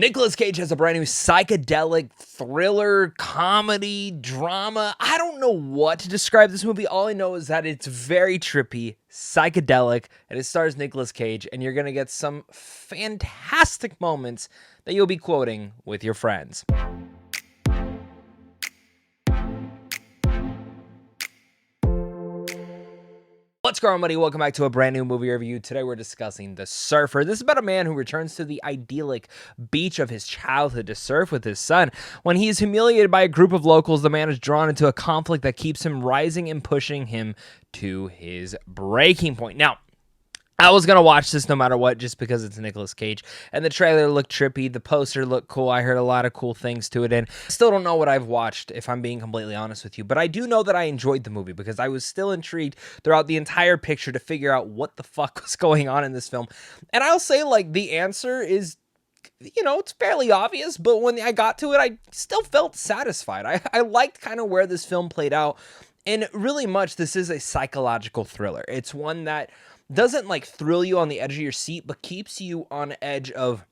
Nicolas Cage has a brand new psychedelic thriller, comedy, drama. I don't know what to describe this movie. All I know is that it's very trippy, psychedelic, and it stars Nicolas Cage, and you're going to get some fantastic moments that you'll be quoting with your friends. What's going on, buddy? Welcome back to a brand new movie review. Today we're discussing The Surfer. This is about a man who returns to the idyllic beach of his childhood to surf with his son. When he is humiliated by a group of locals, the man is drawn into a conflict that keeps him rising and pushing him to his breaking point. Now, I was going to watch this no matter what just because it's Nicolas Cage, and the trailer looked trippy, the poster looked cool, I heard a lot of cool things to it, and I still don't know what I've watched, if I'm being completely honest with you, but I do know that I enjoyed the movie because I was still intrigued throughout the entire picture to figure out what the fuck was going on in this film, and I'll say, like, the answer is, you know, it's fairly obvious, but when I got to it, I still felt satisfied. I liked kind of where this film played out, and really much, this is a psychological thriller. It's one that doesn't like thrill you on the edge of your seat, but keeps you on edge of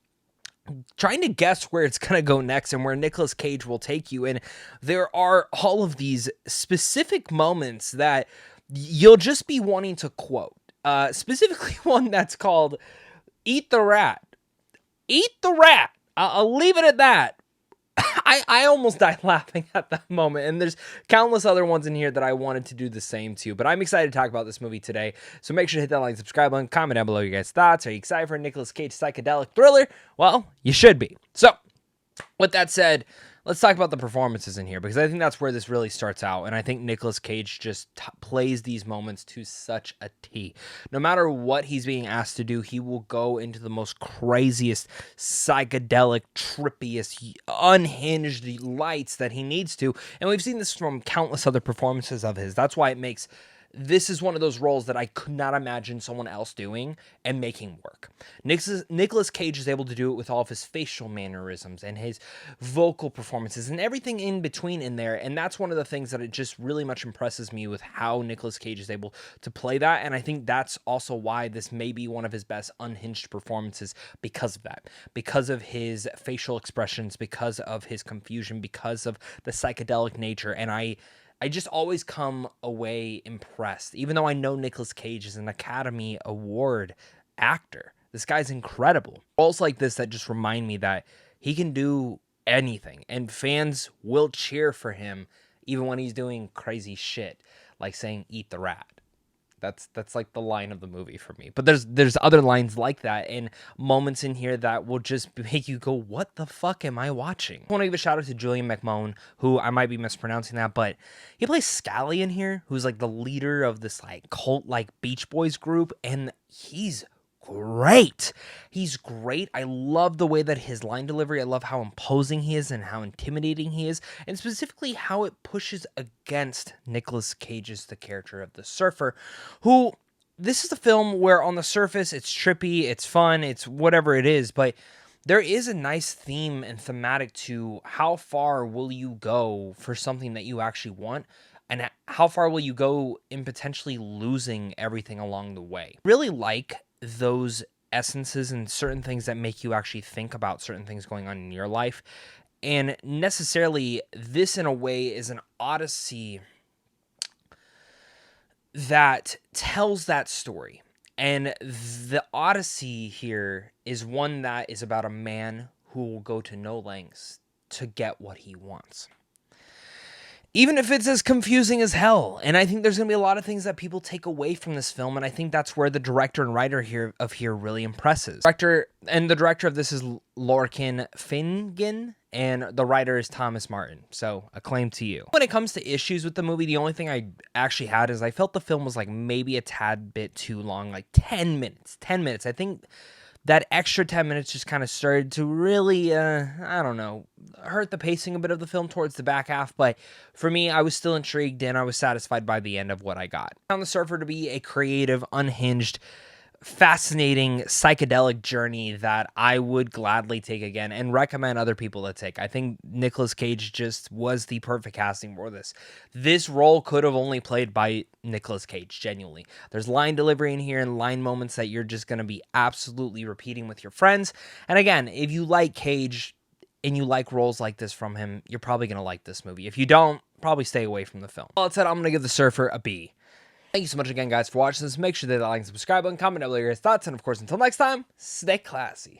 trying to guess where it's going to go next and where Nicolas Cage will take you. And there are all of these specific moments that you'll just be wanting to quote. Specifically one that's called "Eat the Rat." Eat the rat. I'll leave it at that. I almost died laughing at that moment, and there's countless other ones in here that I wanted to do the same too, but I'm excited to talk about this movie today, so make sure to hit that like, subscribe button, comment down below your guys' thoughts. Are you excited for a Nicolas Cage psychedelic thriller? Well, you should be. So, with that said, let's talk about the performances in here, because I think that's where this really starts out, and I think Nicolas Cage just plays these moments to such a T. No matter what he's being asked to do, he will go into the most craziest, psychedelic, trippiest, unhinged lights that he needs to, and we've seen this from countless other performances of his. That's why it makes... This is one of those roles that I could not imagine someone else doing and making work. Nicolas Cage is able to do it with all of his facial mannerisms and his vocal performances and everything in between in there. And that's one of the things that it just really much impresses me with how Nicolas Cage is able to play that. And I think that's also why this may be one of his best unhinged performances because of that. Because of his facial expressions, because of his confusion, because of the psychedelic nature. And I just always come away impressed, even though I know Nicolas Cage is an Academy Award actor. This guy's incredible. Roles like this that just remind me that he can do anything, and fans will cheer for him even when he's doing crazy shit, like saying, "Eat the rat." That's like the line of the movie for me. But there's other lines like that and moments in here that will just make you go, what the fuck am I watching? I want to give a shout out to Julian McMahon, who I might be mispronouncing that, but he plays Scally in here, who's like the leader of this like cult like Beach Boys group, and he's great. He's great. I love the way that his line delivery, I love how imposing he is and how intimidating he is, and specifically how it pushes against Nicolas Cage's the character of the surfer, who, this is a film where on the surface it's trippy, it's fun, it's whatever it is, but there is a nice theme and thematic to how far will you go for something that you actually want, and how far will you go in potentially losing everything along the way. Really like those essences and certain things that make you actually think about certain things going on in your life. And necessarily, this in a way is an odyssey that tells that story. And the odyssey here is one that is about a man who will go to no lengths to get what he wants, even if it's as confusing as hell. And I think there's going to be a lot of things that people take away from this film, and I think that's where the director and writer here really impresses. The director of this is Lorcan Finnegan, and the writer is Thomas Martin, so acclaim to you. When it comes to issues with the movie, the only thing I actually had is I felt the film was like maybe a tad bit too long, like 10 minutes. 10 minutes. I think that extra 10 minutes just kind of started to really, I don't know, hurt the pacing a bit of the film towards the back half. But for me, I was still intrigued and I was satisfied by the end of what I got. I found The Surfer to be a creative, unhinged, fascinating psychedelic journey that I would gladly take again and recommend other people to take. I think Nicolas Cage just was the perfect casting for this. This role could have only played by Nicolas Cage, genuinely. There's line delivery in here and line moments that you're just going to be absolutely repeating with your friends. And again, if you like Cage and you like roles like this from him, you're probably going to like this movie. If you don't, probably stay away from the film. All that said, I'm going to give The Surfer a B. Thank you so much again, guys, for watching this. Make sure to hit that like and subscribe button, comment down below your thoughts, and of course, until next time, stay classy.